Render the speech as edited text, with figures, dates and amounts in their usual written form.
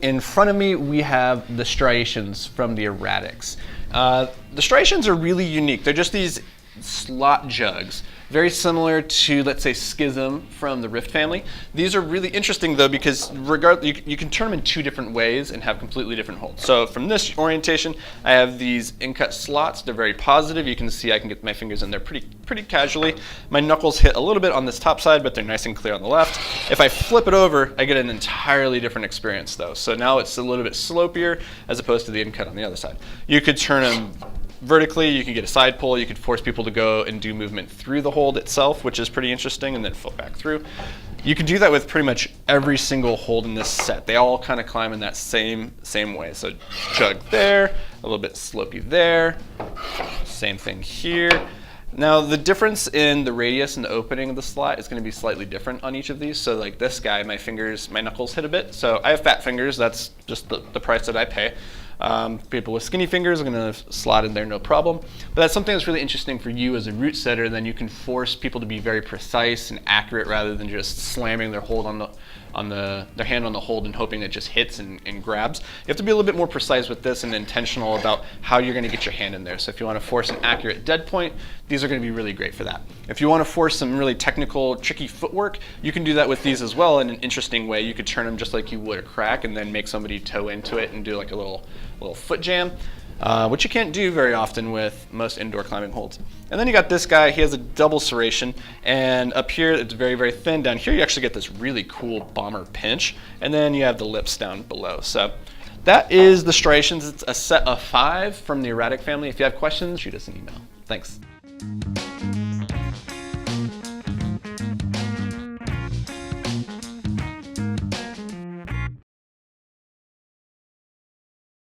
In front of me, we have the Striations from the Erratics. The Striations are really unique. They're just these slot jugs, very similar to, let's say, Schism from the Rift family. These are really interesting though because you can turn them in two different ways and have completely different holds. So from this orientation, I have these in-cut slots. They're very positive. You can see I can get my fingers in there pretty casually. My knuckles hit a little bit on this top side, but they're nice and clear on the left. If I flip it over, I get an entirely different experience though. So now it's a little bit slopier as opposed to the in-cut on the other side. You could turn them vertically, you can get a side pull, you could force people to go and do movement through the hold itself, which is pretty interesting, and then flip back through. You can do that with pretty much every single hold in this set. They all kind of climb in that same way. So jug there, a little bit slopey there, same thing here. Now the difference in the radius and the opening of the slot is going to be slightly different on each of these. So like this guy, my knuckles hit a bit. So I have fat fingers, that's just the price that I pay. People with skinny fingers are going to slot in there no problem. But that's something that's really interesting for you as a root setter. Then you can force people to be very precise and accurate rather than just slamming their hold their hand on the hold and hoping it just hits and grabs. You have to be a little bit more precise with this and intentional about how you're going to get your hand in there. So if you want to force an accurate dead point, these are going to be really great for that. If you want to force some really technical, tricky footwork, you can do that with these as well in an interesting way. You could turn them just like you would a crack and then make somebody toe into it and do like a little foot jam, which you can't do very often with most indoor climbing holds. And then you got this guy, he has a double serration, and up here it's very, very thin. Down here you actually get this really cool bomber pinch, and then you have the lips down below. So that is the Striations. It's a set of 5 from the Erratic family. If you have questions, shoot us an email. Thanks.